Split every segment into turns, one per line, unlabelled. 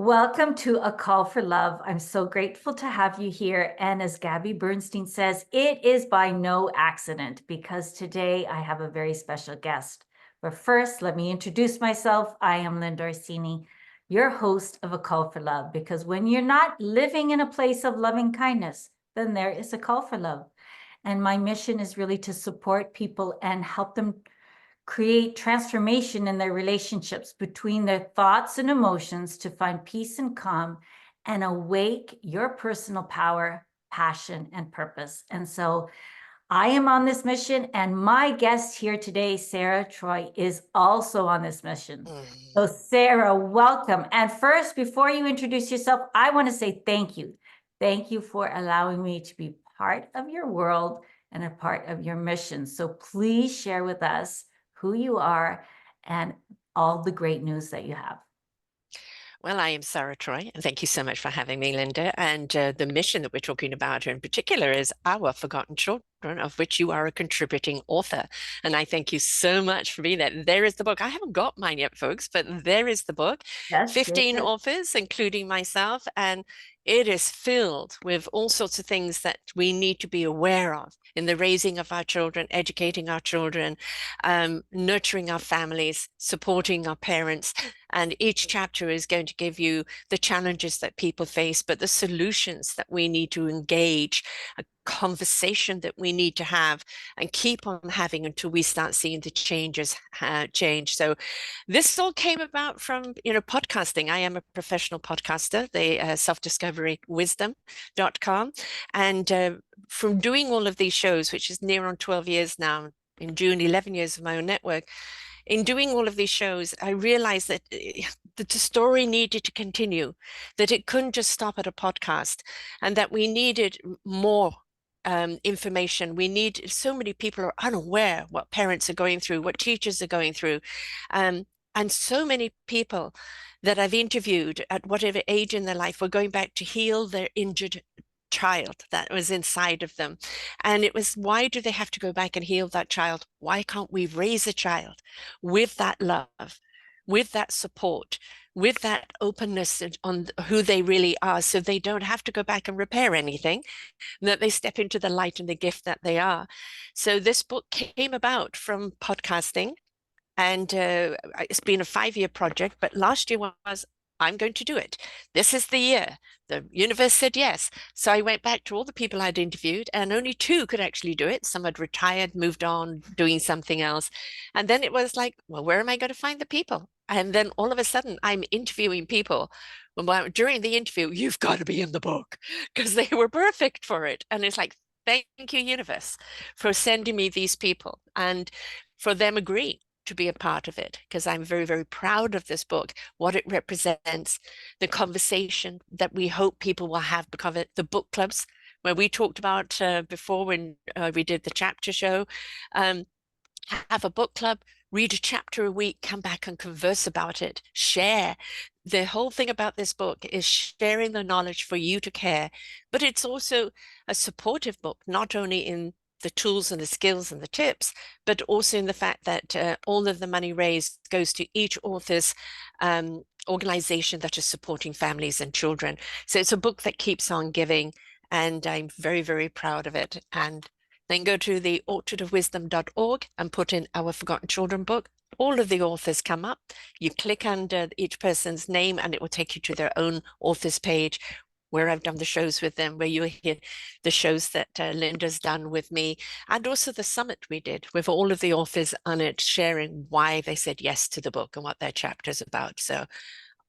Welcome to A Call for Love. I'm so grateful to have you here. And as Gabby Bernstein says, it is by no accident because today I have a very special guest. But first, let me introduce myself. I am Linda Orsini, your host of A Call for Love, because when you're not living in a place of loving kindness, then there is a call for love. And my mission is really to support people and help them create transformation in their relationships between their thoughts and emotions to find peace and calm and awake your personal power, passion, and purpose. And so I am on this mission, and my guest here today, Sara Troy, is also on this mission. So Sara, welcome. And first, before you introduce yourself, I want to say thank you. Thank you for allowing me to be part of your world and a part of your mission. So please share with us who you are and all the great news that you have.
Well, I am Sara Troy, and thank you so much for having me, Linda. And the mission that we're talking about in particular is Our Forgotten Children, of which you are a contributing author. And I thank you so much for being there. There is the book. I haven't got mine yet, folks, but there is the book.
Yes,
15
good.
authors, including myself, and it is filled with all sorts of things that we need to be aware of in the raising of our children, educating our children, nurturing our families, supporting our parents. And each chapter is going to give you the challenges that people face, but the solutions that we need to engage, a conversation that we need to have and keep on having until we start seeing the changes change. So this all came about from, podcasting. I am a professional podcaster, the self-discovery wisdom.com. And from doing all of these shows, which is near on 12 years now, in June, 11 years of my own network, in doing all of these shows, I realized that the story needed to continue, that it couldn't just stop at a podcast, and that we needed more information. We need, so many people are unaware what parents are going through, what teachers are going through. And so many people that I've interviewed at whatever age in their life were going back to heal their injured child that was inside of them. And it was, why do they have to go back and heal that child? Why can't we raise a child with that love, with that support, with that openness on who they really are, so they don't have to go back and repair anything, that they step into the light and the gift that they are. So this book came about from podcasting, and it's been a 5-year project, but last year was, I'm going to do it. This is the year. The universe said yes. So I went back to all the people I'd interviewed, and only 2 could actually do it. Some had retired, moved on, doing something else. And then it was like, well, where am I going to find the people? And then all of a sudden, I'm interviewing people. Well, during the interview, you've got to be in the book, because they were perfect for it. And it's like, thank you, universe, for sending me these people and for them agreeing to be a part of it, because I'm very, very proud of this book, what it represents, the conversation that we hope people will have, because of the book clubs where we talked about before when we did the chapter show. Have a book club, read a chapter a week, come back and converse about it, share. The whole thing about this book is sharing the knowledge for you to care, but it's also a supportive book, not only in the tools and the skills and the tips, but also in the fact that all of the money raised goes to each author's organization that is supporting families and children. So it's a book that keeps on giving, and I'm very, very proud of it. And then go to the orchardofwisdom.org and put in Our Forgotten Children book. All of the authors come up. You click under each person's name and it will take you to their own author's page, where I've done the shows with them, where you hear the shows that Linda's done with me, and also the summit we did with all of the authors on it, sharing why they said yes to the book and what their chapter's about. So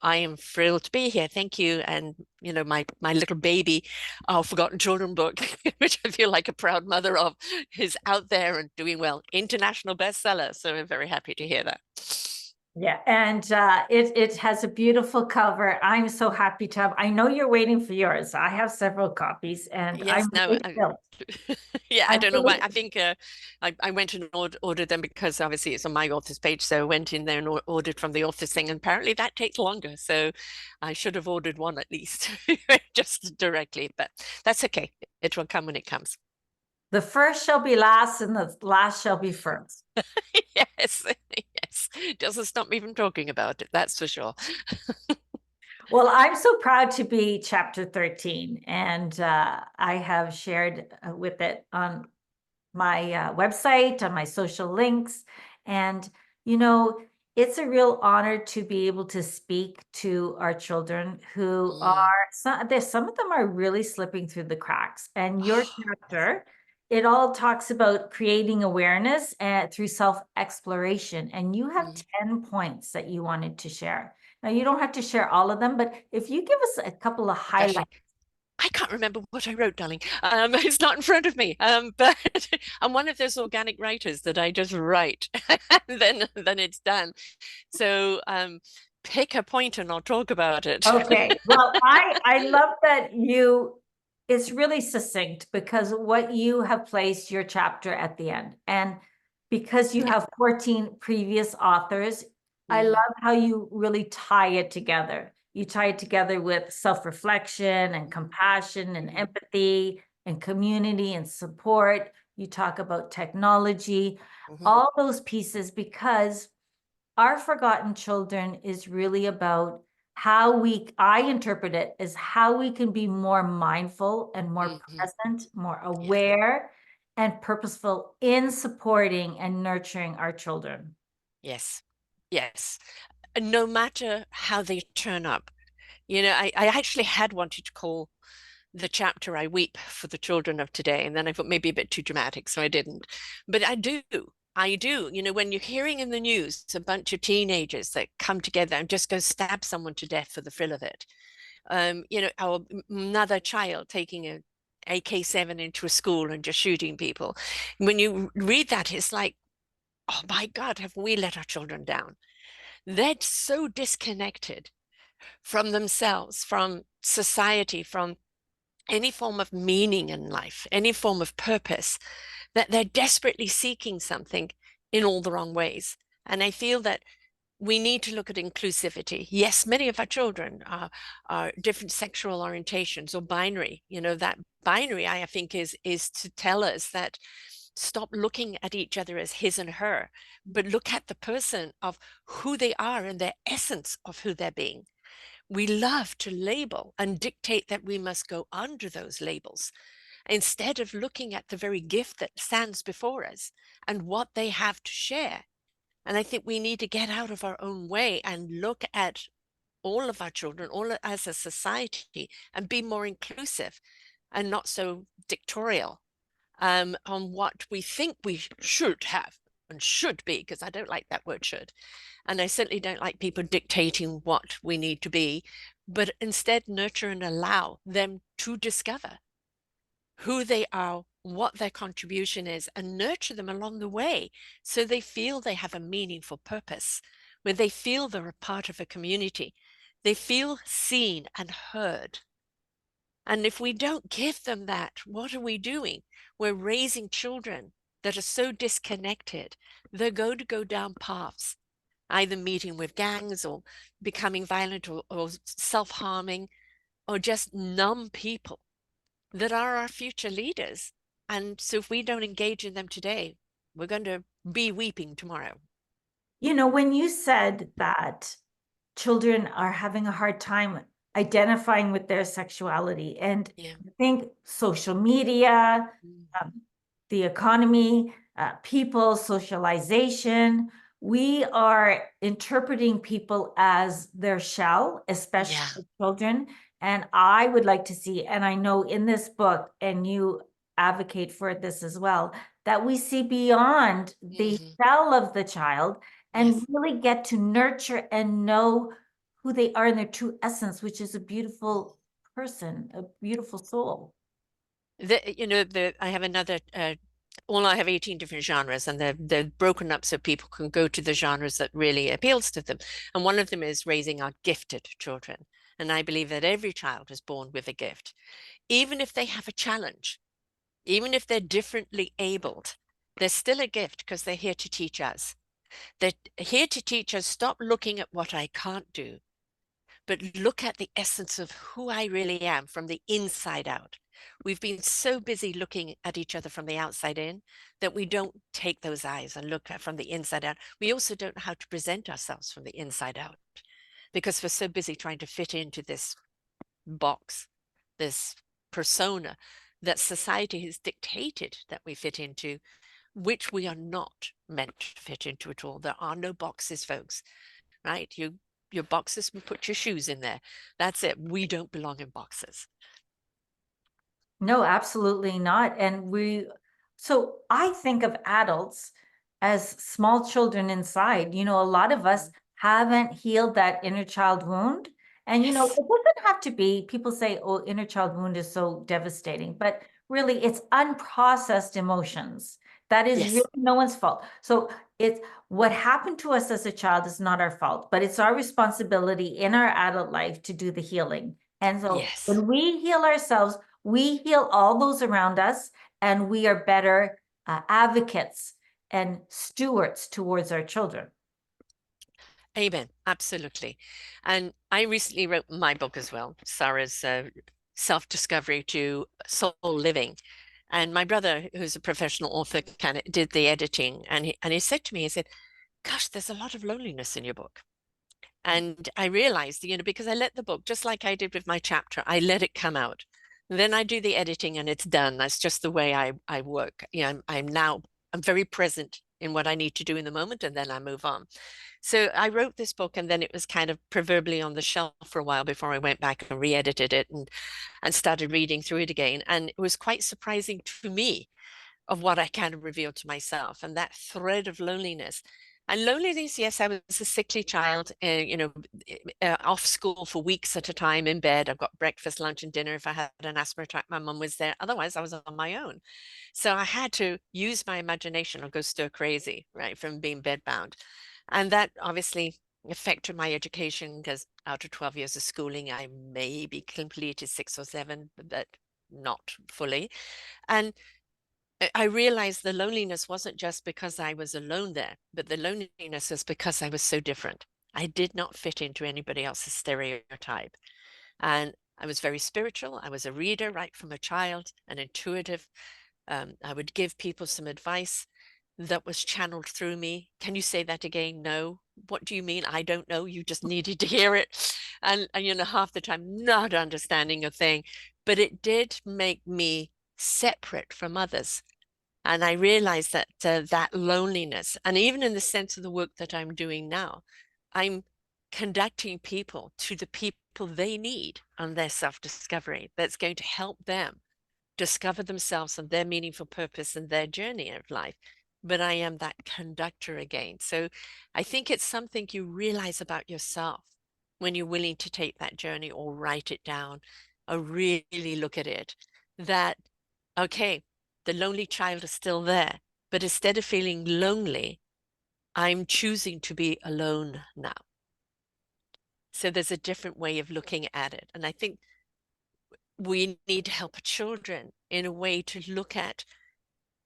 I am thrilled to be here. Thank you. And, my little baby, Our Forgotten Children book, which I feel like a proud mother of, is out there and doing well. International bestseller. So I'm very happy to hear that.
Yeah, and it has a beautiful cover. I'm so happy to have. I know you're waiting for yours. I have several copies, and
Yes,
I'm
no,
really thrilled.
yeah, I
I'm
don't know why.
really,
I think I went and ordered them because obviously it's on my author's page. So I went in there and ordered from the author's thing, and apparently that takes longer. So I should have ordered one at least, just directly, but that's okay. It will come when it comes.
the first shall be last, and the last shall be first.
Yes, yes. Doesn't stop me from talking about it, that's for sure.
Well, I'm so proud to be chapter 13, and I have shared with it on my website, on my social links. And, you know, it's a real honor to be able to speak to our children who are,
Mm.
there's some of them are really slipping through the cracks. And your
Oh, yes.
chapter, it all talks about creating awareness and through self-exploration. And you have
Mm.
10 points that you wanted to share. Now, you don't have to share all of them, but if you give us a couple of
Oh gosh,
highlights.
I can't remember what I wrote, darling. It's not in front of me. But I'm one of those organic writers that I just write, and then it's done. So pick a point and I'll talk about it.
Okay. Well, I love that it's really succinct because what you have placed your chapter at the end. And because you
Yeah.
have 14 previous authors, I
Mm,
love how you really tie it together. You tie it together with self-reflection and compassion and
mm,
empathy and community and support. You talk about technology,
mhm,
all those pieces, because our forgotten children is really about how I interpret it as how we can be more mindful and more
mhm.
present, more
Yes,
aware and purposeful in supporting and nurturing our children.
yes, yes. And no matter how they turn up, I actually had wanted to call the chapter I Weep for the Children of Today. And then I thought maybe a bit too dramatic, so I didn't. But I do. I do. When you're hearing in the news a bunch of teenagers that come together and just go stab someone to death for the thrill of it, or another child taking a AK-7 into a school and just shooting people. When you read that, it's like, oh my God, have we let our children down? They're so disconnected from themselves, from society, from any form of meaning in life, any form of purpose, that they're desperately seeking something in all the wrong ways. And I feel that we need to look at inclusivity. Yes, many of our children are different sexual orientations or binary. That binary, I think, is to tell us that stop looking at each other as his and her, but look at the person of who they are and their essence of who they're being. We love to label and dictate that we must go under those labels instead of looking at the very gift that stands before us and what they have to share. And I think we need to get out of our own way and look at all of our children, all as a society, and be more inclusive and not so dictatorial on what we think we should have and should be, because I don't like that word should. And I certainly don't like people dictating what we need to be, but instead nurture and allow them to discover who they are, what their contribution is, and nurture them along the way so they feel they have a meaningful purpose, where they feel they're a part of a community. They feel seen and heard. And if we don't give them that, what are we doing? We're raising children that are so disconnected. They're going to go down paths, either meeting with gangs or becoming violent or self-harming or just numb people that are our future leaders. And so if we don't engage in them today, we're going to be weeping tomorrow.
When you said that children are having a hard time identifying with their sexuality, and
Yeah.
I think social media,
Mm.
um, the economy, people, socialization, we are interpreting people as their shell, especially
Yeah.
children. And I would like to see, and I know in this book, and you advocate for this as well, that we see beyond the
Hmm.
shell of the child and
Yes.
really get to nurture and know who they are in their true essence, which is a beautiful person, a beautiful soul.
I have another. Well, I have 18 different genres, and they're broken up so people can go to the genres that really appeals to them. And one of them is raising our gifted children. And I believe that every child is born with a gift, even if they have a challenge, even if they're differently abled. They're still a gift because they're here to teach us. They're here to teach us, stop looking at what I can't do, but look at the essence of who I really am from the inside out. We've been so busy looking at each other from the outside in that we don't take those eyes and look at from the inside out. We also don't know how to present ourselves from the inside out. because we're so busy trying to fit into this box, this persona that society has dictated that we fit into, which we are not meant to fit into at all. There are no boxes, folks, right? Your boxes, we put your shoes in there. That's it. We don't belong in boxes.
No, absolutely not. So I think of adults as small children inside. A lot of us haven't healed that inner child wound. And, it
Yes.
doesn't have to be, people say, oh, inner child wound is so devastating, but really it's unprocessed emotions. That is really
Yes.
no one's fault. So it's what happened to us as a child is not our fault, but it's our responsibility in our adult life to do the healing. And so
Yes.
when we heal ourselves, we heal all those around us, and we are better advocates and stewards towards our children.
Amen. Absolutely. And I recently wrote my book as well, Sarah's Self-Discovery to Soul Living. And my brother, who's a professional author, kind of did the editing. And he said to me, he said, gosh, there's a lot of loneliness in your book. And I realized, because I let the book, just like I did with my chapter, I let it come out. Then I do the editing and it's done. That's just the way I work. I'm very present in what I need to do in the moment, and then I move on. So I wrote this book, and then it was kind of proverbially on the shelf for a while before I went back and re-edited it and started reading through it again. And it was quite surprising to me of what I kind of revealed to myself, and that thread of loneliness. And loneliness, yes, I was a sickly child, off school for weeks at a time in bed. I've got breakfast, lunch, and dinner. If I had an asthma attack, my mum was there. Otherwise, I was on my own. So I had to use my imagination or go stir crazy, right, from being bedbound. And that obviously affected my education, because out of 12 years of schooling, I maybe completed 6 or 7, but not fully. And I realized the loneliness wasn't just because I was alone there, but the loneliness was because I was so different. I did not fit into anybody else's stereotype. And I was very spiritual. I was a reader right from a child, an intuitive. I would give people some advice that was channeled through me. Can you say that again? No. What do you mean? I don't know. You just needed to hear it. And half the time, not understanding a thing. But it did make me separate from others. And I realized that that loneliness, and even in the sense of the work that I'm doing now, I'm conducting people to the people they need on their self-discovery that's going to help them discover themselves and their meaningful purpose and their journey of life. But I am that conductor again. So I think it's something you realize about yourself when you're willing to take that journey or write it down or really look at it, that, okay, the lonely child is still there, but instead of feeling lonely, I'm choosing to be alone now. So there's a different way of looking at it. And I think we need to help children in a way to look at,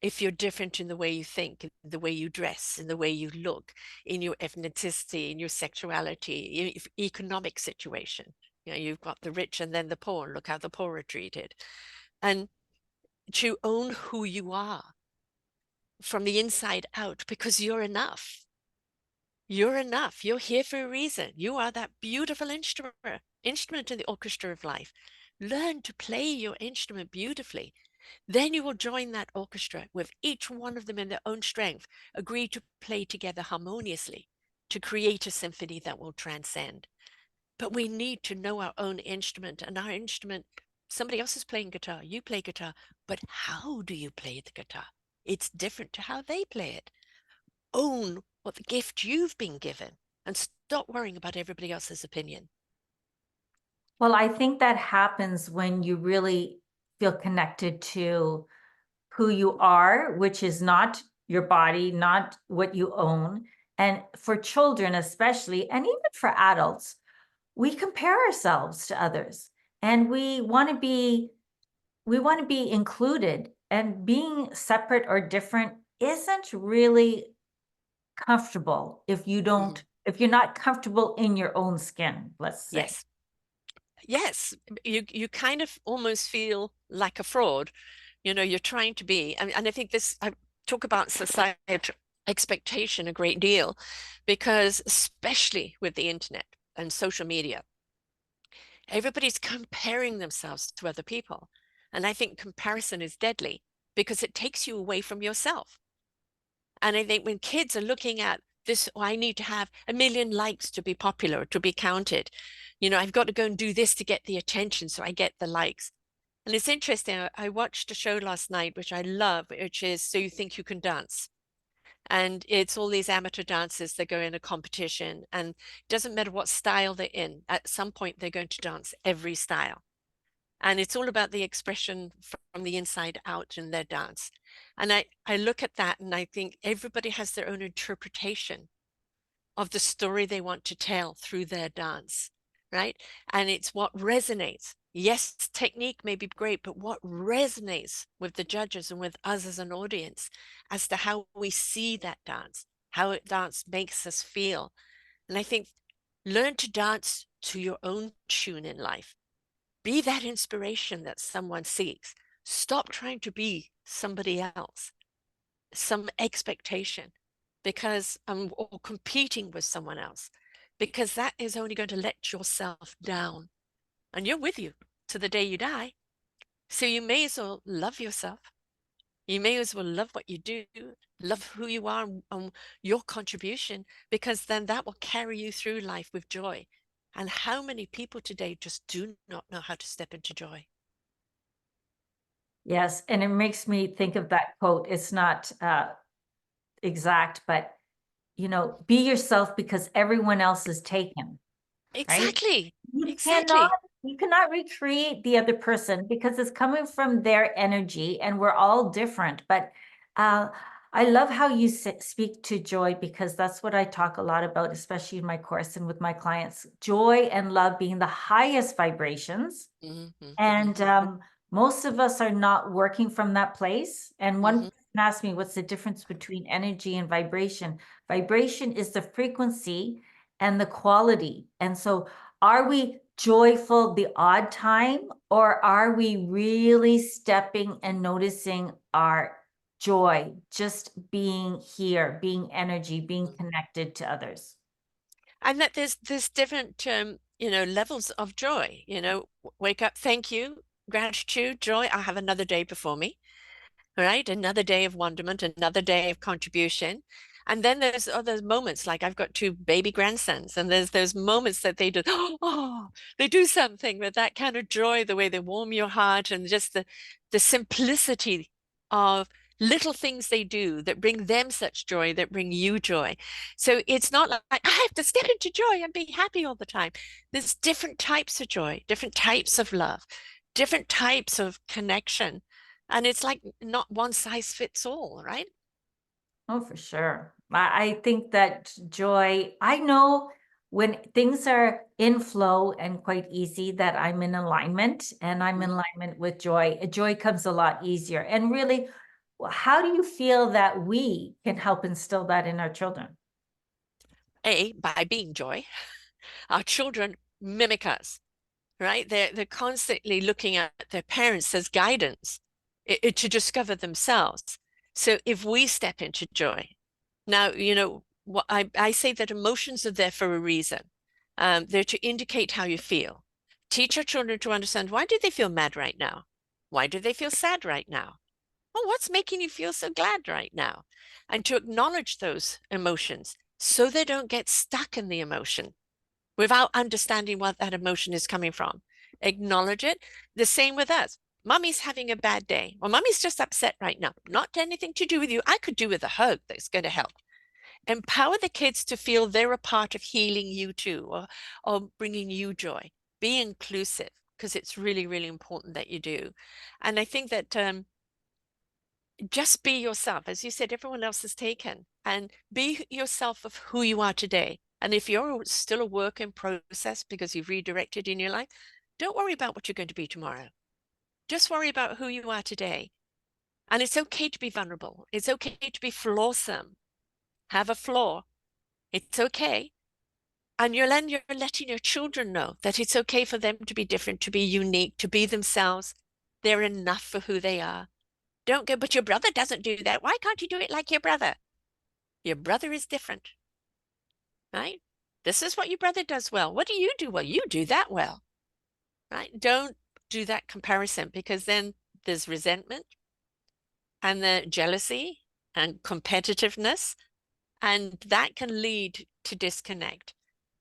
if you're different in the way you think, in the way you dress, in the way you look, in your ethnicity, in your sexuality, your economic situation. You've got the rich and then the poor. Look how the poor are treated. And to own who you are from the inside out, because you're enough. You're enough. You're here for a reason. You are that beautiful instrument in the orchestra of life. Learn to play your instrument beautifully. Then you will join that orchestra with each one of them in their own strength, agree to play together harmoniously to create a symphony that will transcend. But we need to know our own instrument, and our instrument, somebody else is playing guitar, you play guitar, but how do you play the guitar? It's different to how they play it. Own what the gift you've been given and stop worrying about everybody else's opinion.
Well, I think that happens when you really feel connected to who you are, which is not your body, not what you own. And for children, especially, and even for adults, we compare ourselves to others, and we want to be included, and being separate or different isn't really comfortable if you don't,
Mhm.
if you're not comfortable in your own skin, let's say.
Yes. Yes, you kind of almost feel like a fraud. You're trying to be, and I think this, I talk about societal expectation a great deal, because especially with the internet, and social media, everybody's comparing themselves to other people. And I think comparison is deadly because it takes you away from yourself. And I think when kids are looking at this, oh, I need to have 1 million likes to be popular, to be counted. I've got to go and do this to get the attention so I get the likes. And it's interesting. I watched a show last night, which I love, which is So You Think You Can Dance. And it's all these amateur dancers that go in a competition, and it doesn't matter what style they're in. At some point, they're going to dance every style. And it's all about the expression from the inside out in their dance. And I look at that and I think everybody has their own interpretation of the story they want to tell through their dance, right? And it's what resonates. Yes, technique may be great, but what resonates with the judges and with us as an audience as to how we see that dance, how dance makes us feel. And I think learn to dance to your own tune in life. Be that inspiration that someone seeks. Stop trying to be somebody else, some expectation, because or competing with someone else, because that is only going to let yourself down. And you're with you to the day you die. So you may as well love yourself. You may as well love what you do, love who you are and your contribution, because then that will carry you through life with joy. And how many people today just do not know how to step into joy?
Yes, and it makes me think of that quote. It's not exact, but be yourself because everyone else is taken, right?
Exactly.
You cannot
Exactly.
you cannot recreate the other person because it's coming from their energy, and we're all different. But uh, I love how you speak to joy, because that's what I talk a lot about, especially in my course and with my clients. Joy and love being the highest vibrations.
Mm-hmm,
And
mm-hmm,
most of us are not working from that place. And one
mm-hmm.
person asked me, what's the difference between energy and vibration? Vibration is the frequency and the quality. And so are we joyful the odd time, or are we really stepping and noticing our joy, just being here, being energy, being connected to others?
And that there's different levels of joy. Wake up, thank you, gratitude, joy. I have another day before me. All right, another day of wonderment, another day of contribution. And then there's other moments, like I've got two baby grandsons, and there's those moments that they do, oh, they do something with that kind of joy, the way they warm your heart, and just the simplicity of little things they do that bring them such joy, that bring you joy. So it's not like I have to step into joy and be happy all the time. There's different types of joy, different types of love, different types of connection. And it's like not one size fits all, right?
Oh, for sure. I think that joy, I know when things are in flow and quite easy, that I'm in alignment, and I'm in
Mhm.
alignment with joy. Joy comes a lot easier. And really, how do you feel that we can help instill that in our children?
By being joy. Our children mimic us, right? They're constantly looking at their parents as guidance to discover themselves. So if we step into joy, now, what I say that emotions are there for a reason. They're to indicate how you feel. Teach our children to understand, why do they feel mad right now? Why do they feel sad right now? Well, what's making you feel so glad right now? And to acknowledge those emotions so they don't get stuck in the emotion without understanding what that emotion is coming from. Acknowledge it. The same with us. Mommy's having a bad day, or mommy's just upset right now. Not anything to do with you. I could do with a hug that's going to help. Empower the kids to feel they're a part of healing you too, or bringing you joy. Be inclusive, because it's really, really important that you do. And I think that just be yourself. As you said, everyone else is taken, and be yourself of who you are today. And if you're still a work in process because you've redirected in your life, don't worry about what you're going to be tomorrow. Just worry about who you are today. And it's okay to be vulnerable. It's okay to be flawsome. Have a flaw. It's okay. And you're letting your children know that it's okay for them to be different, to be unique, to be themselves. They're enough for who they are. Don't go, but your brother doesn't do that. Why can't you do it like your brother? Your brother is different, right? This is what your brother does well. What do you do well? You do that well, right? Don't do that comparison, because then there's resentment and the jealousy and competitiveness, and that can lead to disconnect.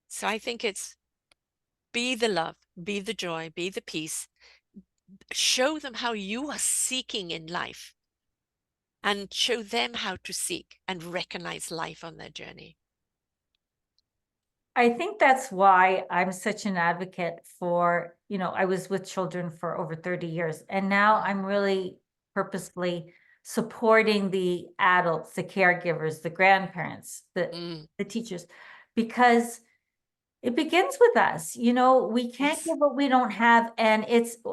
So I think it's be the love, be the joy, be the peace. Show them how you are seeking in life, and show them how to seek and recognize life on their journey.
I think that's why I'm such an advocate for, I was with children for over 30 years, and now I'm really purposefully supporting the adults, the caregivers, the grandparents,
Mm,
the teachers, because it begins with us. We can't
yes,
give what we don't have. And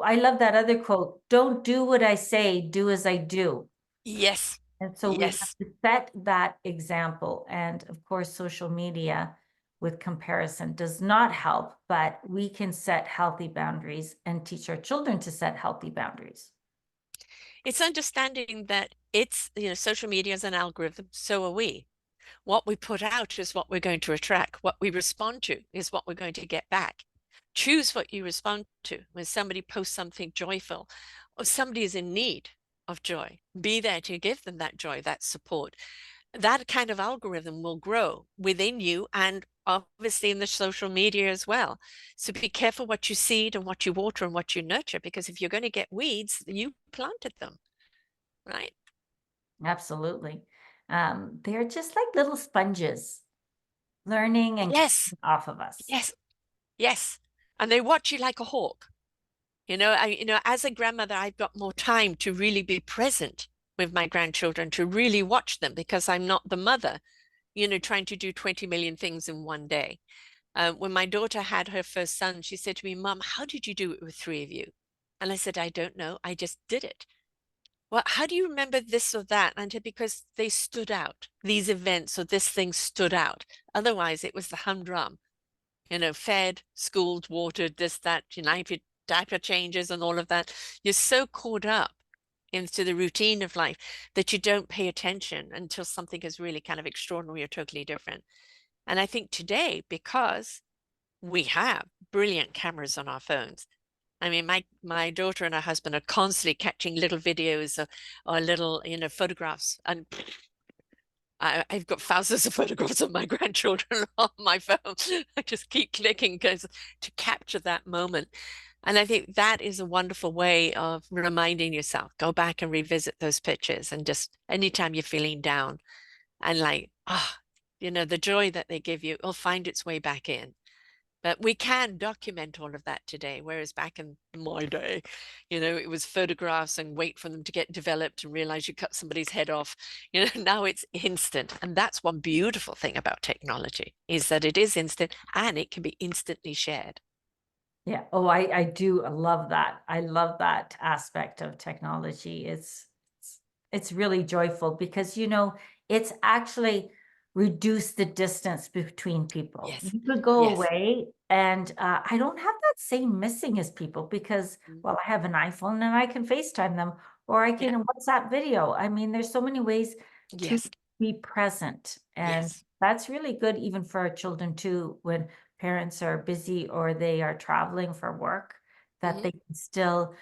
I love that other quote, don't do what I say, do as I do.
yes,
And so we have
yes.
to set that example. And of course, social media with comparison does not help, but we can set healthy boundaries and teach our children to set healthy boundaries.
It's understanding that it's, social media is an algorithm, so are we. What we put out is what we're going to attract. What we respond to is what we're going to get back. Choose what you respond to. When somebody posts something joyful, or somebody is in need of joy, be there to give them that joy, that support. That kind of algorithm will grow within you, and obviously in the social media as well. So be careful what you seed and what you water and what you nurture, because if you're going to get weeds, you planted them, right?
Absolutely. They're just like little sponges learning and
Yes,
coming off of us.
yes, yes. And they watch you like a hawk. As a grandmother, I've got more time to really be present with my grandchildren, to really watch them, because I'm not the mother, trying to do 20 million things in one day. When my daughter had her first son, she said to me, Mom, how did you do it with three of you? And I said, I don't know. I just did it. Well, how do you remember this or that? And I said, because they stood out. These events or this thing stood out. Otherwise, it was the humdrum, fed, schooled, watered, this, that, diaper changes and all of that. You're so caught up into the routine of life that you don't pay attention until something is really kind of extraordinary or totally different. And I think today, because we have brilliant cameras on our phones. I mean, my daughter and her husband are constantly catching little videos or little, photographs. And I've got thousands of photographs of my grandchildren on my phone. I just keep clicking because to capture that moment. And I think that is a wonderful way of reminding yourself, go back and revisit those pictures, and just anytime you're feeling down and like, the joy that they give you will find its way back in. But we can document all of that today, whereas back in my day, it was photographs and wait for them to get developed and realize you cut somebody's head off. Now it's instant. And that's one beautiful thing about technology, is that it is instant and it can be instantly shared.
Yeah. Oh, I do love that. I love that aspect of technology. It's really joyful because it's actually reduced the distance between people.
Yes.
You could go
Yes.
away and I don't have that same missing as people because,
Mm.
well, I have an iPhone and I can FaceTime them or I
Yeah.
can WhatsApp video. I mean, there's so many ways to
Yes.
be present. And
Yes.
that's really good even for our children too, when parents are busy or they are traveling for work, that
Hmm.
they can still,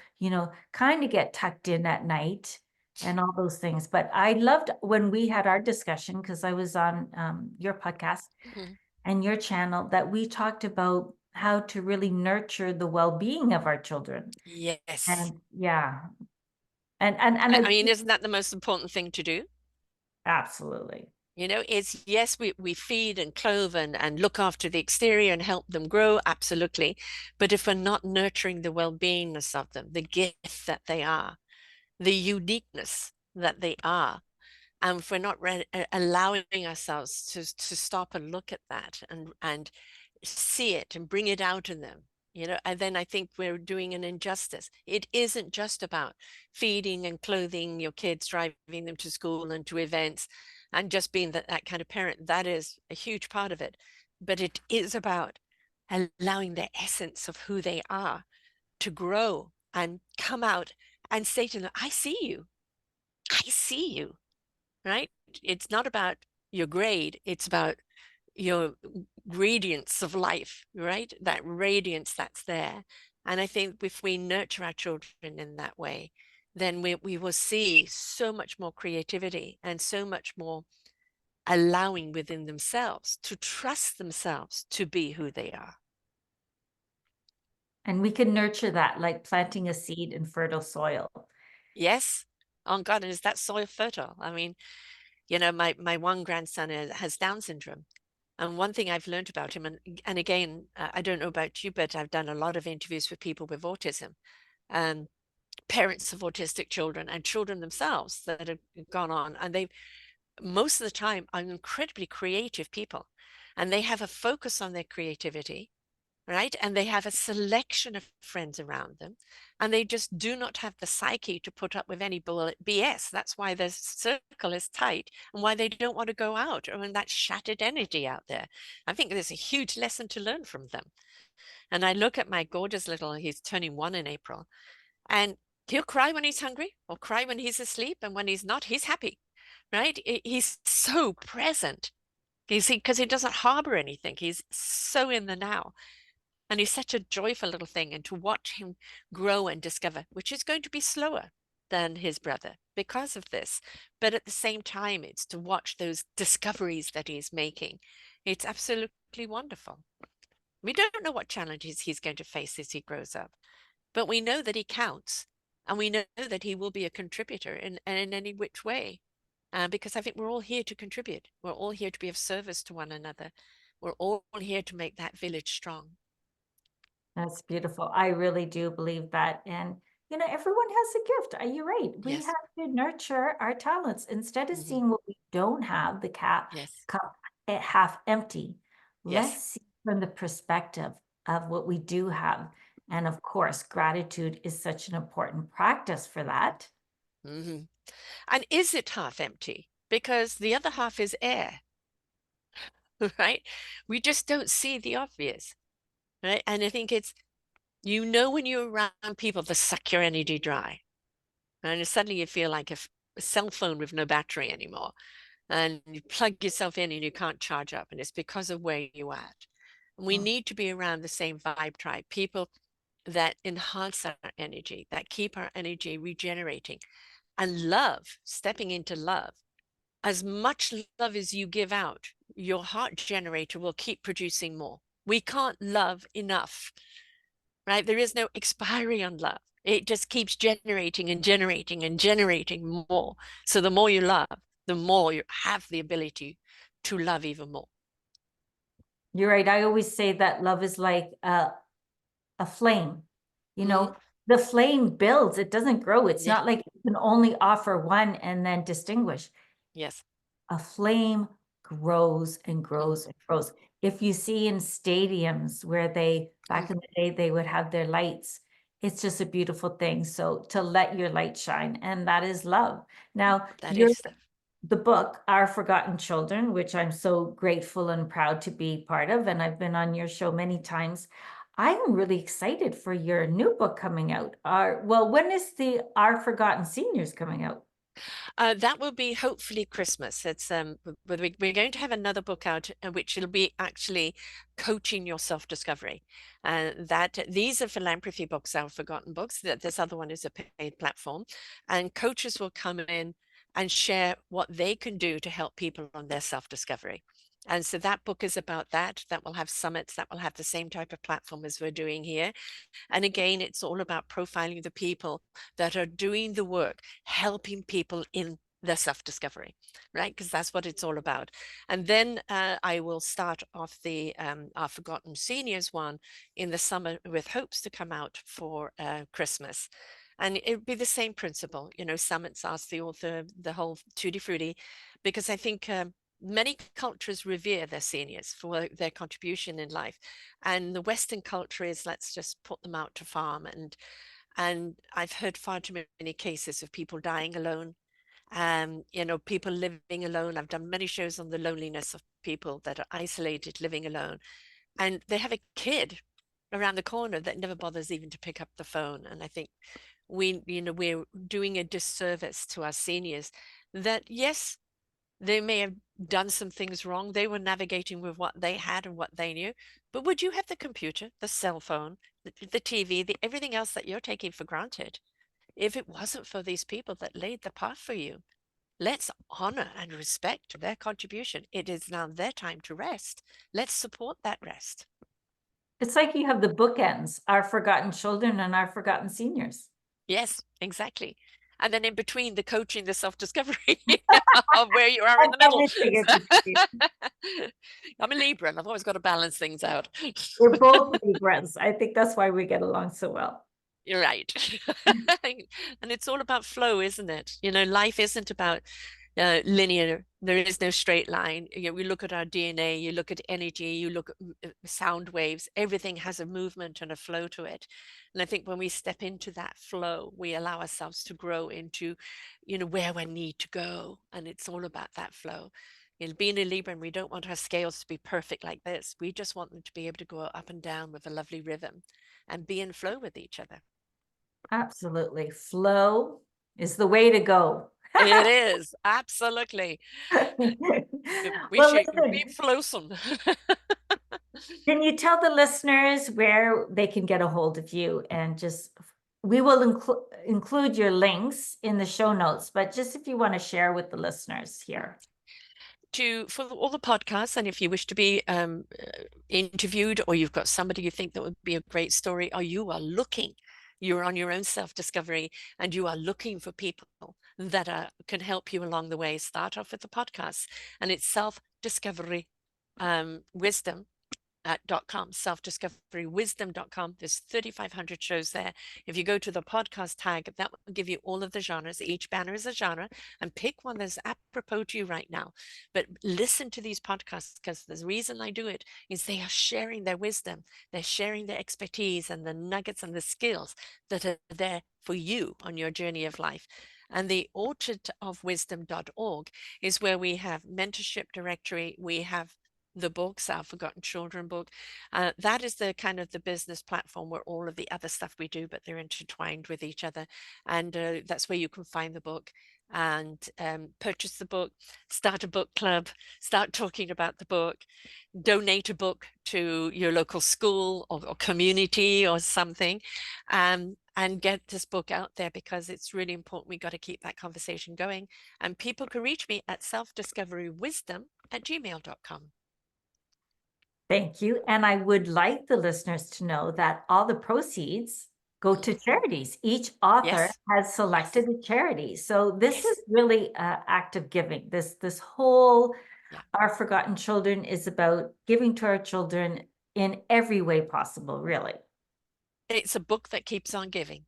kind of get tucked in at night and all those things. But I loved when we had our discussion, because I was on your podcast
Hmm.
and your channel, that we talked about how to really nurture the well-being of our children.
Yes.
And yeah, and
I mean, isn't that the most important thing to do?
absolutely.
It's yes, we feed and clothe and look after the exterior and help them grow, absolutely. But if we're not nurturing the well-beingness of them, the gift that they are, the uniqueness that they are, and if we're not allowing ourselves to stop and look at that and see it and bring it out in them, and then I think we're doing an injustice. It isn't just about feeding and clothing your kids, driving them to school and to events, and just being that kind of parent. That is a huge part of it. But it is about allowing the essence of who they are to grow and come out and say to them, I see you. I see you, right? It's not about your grade. It's about your radiance of life, right? That radiance that's there. And I think if we nurture our children in that way, then we will see so much more creativity and so much more allowing within themselves to trust themselves to be who they are.
And we can nurture that like planting a seed in fertile soil.
Yes. Oh God, and is that soil fertile? I mean, you know, my one grandson has Down syndrome. And one thing I've learned about him, and again, I don't know about you, but I've done a lot of interviews with people with autism, and parents of autistic children and children themselves that have gone on, and they most of the time are incredibly creative people, and they have a focus on their creativity, right? And they have a selection of friends around them, and they just do not have the psyche to put up with any BS. That's why their circle is tight and why they don't want to go out or in that shattered energy out there. I think there's a huge lesson to learn from them. And I look at my gorgeous little, he's turning 1 in April, and he'll cry when he's hungry or cry when he's asleep. And when he's not, he's happy, right? He's so present. Because he doesn't harbor anything. He's so in the now. And he's such a joyful little thing. And to watch him grow and discover, which is going to be slower than his brother because of this. But at the same time, it's to watch those discoveries that he's making. It's absolutely wonderful. We don't know what challenges he's going to face as he grows up, but we know that he counts. And we know that he will be a contributor in any which way. Because I think we're all here to contribute. We're all here to be of service to one another. We're all here to make that village strong.
That's beautiful. I really do believe that. And, everyone has a gift. You're right. We
Yes.
have to nurture our talents instead of
Hmm.
seeing what we don't have, the
Yes.
cup half empty. Let's
Yes.
see from the perspective of what we do have. And of course, gratitude is such an important practice for that.
Hmm. And is it half empty? Because the other half is air, right? We just don't see the obvious, right? And I think it's, when you're around people that suck your energy dry, and suddenly you feel like a cell phone with no battery anymore, and you plug yourself in and you can't charge up, and it's because of where you're at. And we
Mm.
need to be around the same vibe tribe, people that enhance our energy, that keep our energy regenerating, and love, stepping into love. As much love as you give out, your heart generator will keep producing more. We can't love enough, right? There is no expiry on love. It just keeps generating and generating and generating more. So the more you love, the more you have the ability to love even more.
You're right. I always say that love is like a flame. You
Mm-hmm.
know, the flame builds, it doesn't grow. It's
Yeah.
not like you can only offer one and then distinguish.
Yes.
A flame grows and
Mm-hmm.
grows and grows. If you see in stadiums where back in the day, they would have their lights, it's just a beautiful thing. So to let your light shine, and that is love. Now,
That is the
the book, Our Forgotten Children, which I'm so grateful and proud to be part of, and I've been on your show many times. I'm really excited for your new book coming out. When is the Our Forgotten Seniors coming out?
That will be hopefully Christmas. It's we're going to have another book out, which will be actually coaching your self-discovery. That these are philanthropy books, our forgotten books. That this other one is a paid platform, and coaches will come in and share what they can do to help people on their self-discovery. And so that book is about that. That will have summits. That will have the same type of platform as we're doing here. And again, it's all about profiling the people that are doing the work, helping people in their self-discovery, right? Because that's what it's all about. And then I will start off the Our Forgotten Seniors one in the summer with hopes to come out for Christmas. And it would be the same principle, summits, ask the author, the whole tutti frutti, because I think many cultures revere their seniors for their contribution in life, and the Western culture is let's just put them out to farm. And I've heard far too many cases of people dying alone, people living alone. I've done many shows on the loneliness of people that are isolated, living alone, and they have a kid around the corner that never bothers even to pick up the phone. And I think we're doing a disservice to our seniors, that yes, They may have done some things wrong. They were navigating with what they had and what they knew. But would you have the computer, the cell phone, the TV, everything else that you're taking for granted if it wasn't for these people that laid the path for you? Let's honor and respect their contribution. It is now their time to rest. Let's support that rest.
It's like you have the bookends, our forgotten children and our forgotten seniors.
Yes, exactly. And then in between, the coaching, the self-discovery of where you are in the middle. I'm a Libra, and I've always got to balance things out.
We're both Librans. I think that's why we get along so well.
You're right. And it's all about flow, isn't it? You know, life isn't about linear. There is no straight line. You know, we look at our DNA, you look at energy, you look at sound waves, everything has a movement and a flow to it. And I think when we step into that flow, we allow ourselves to grow into, you know, where we need to go. And it's all about that flow. You know, being a Libra, we don't want our scales to be perfect like this. We just want them to be able to go up and down with a lovely rhythm and be in flow with each other.
Absolutely. Flow is the way to go.
It is, absolutely. We
Well,
should
listen,
be flowsome.
can you tell the listeners where they can get a hold of you? And just, we will include your links in the show notes, but just if you want to share with the listeners here.
For all the podcasts, and if you wish to be interviewed, or you've got somebody you think that would be a great story, or you're on your own self-discovery and you are looking for people that can help you along the way, start off with the podcast. And it's self-discovery wisdom .com, self-discoverywisdom.com. There's 3,500 shows there. If you go to the podcast tag, that will give you all of the genres. Each banner is a genre, and pick one that's apropos to you right now. But listen to these podcasts, because the reason I do it is they are sharing their wisdom. They're sharing their expertise and the nuggets and the skills that are there for you on your journey of life. And the orchardofwisdom.org is where we have mentorship directory. We have the books, our Forgotten Children book. That is the kind of the business platform where all of the other stuff we do, but they're intertwined with each other. And that's where you can find the book and purchase the book, start a book club, start talking about the book, donate a book to your local school or community or something, and get this book out there, because it's really important. We got to keep that conversation going. And people can reach me at selfdiscoverywisdom@gmail.com.
Thank you. And I would like the listeners to know that all the proceeds go to charities. Each author has selected a charity. So this is really an act of giving. This whole Our Forgotten Children is about giving to our children in every way possible, really.
It's a book that keeps on giving,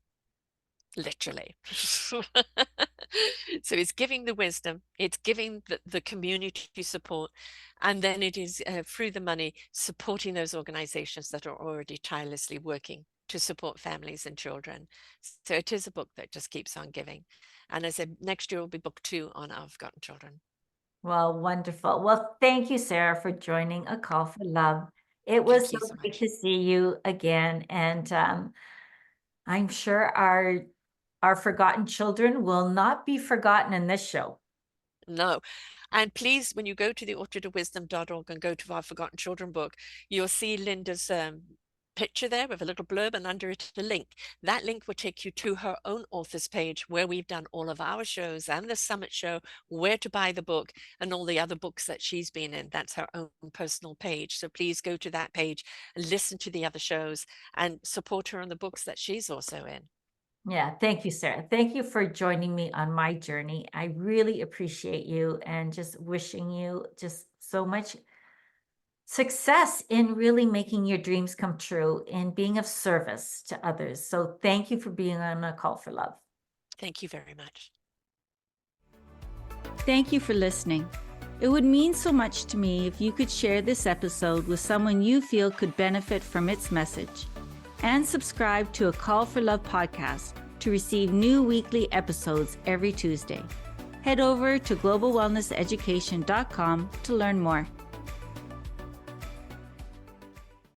literally. So it's giving the wisdom, it's giving the community support, and then it is through the money supporting those organizations that are already tirelessly working to support families and children. So it is a book that just keeps on giving. And as I said, next year will be book 2 on Our Forgotten Children.
Well, wonderful. Well, thank you, Sarah, for joining A Call for Love. It was so great to see you again. And I'm sure our forgotten children will not be forgotten in this show.
No. And please, when you go to the orchardofwisdom.org and go to Our Forgotten Children book, you'll see Linda's picture there with a little blurb, and under it a link. That link will take you to her own author's page, where we've done all of our shows and the summit show, where to buy the book, and all the other books that she's been in. That's her own personal page. So please go to that page and listen to the other shows and support her on the books that she's also in.
Yeah, thank you, Sarah. Thank you for joining me on my journey. I really appreciate you, and just wishing you just so much success in really making your dreams come true and being of service to others. So thank you for being on A Call for Love.
Thank you very much.
Thank you for listening. It would mean so much to me if you could share this episode with someone you feel could benefit from its message. And subscribe to A Call for Love podcast to receive new weekly episodes every Tuesday. Head over to globalwellnesseducation.com to learn more.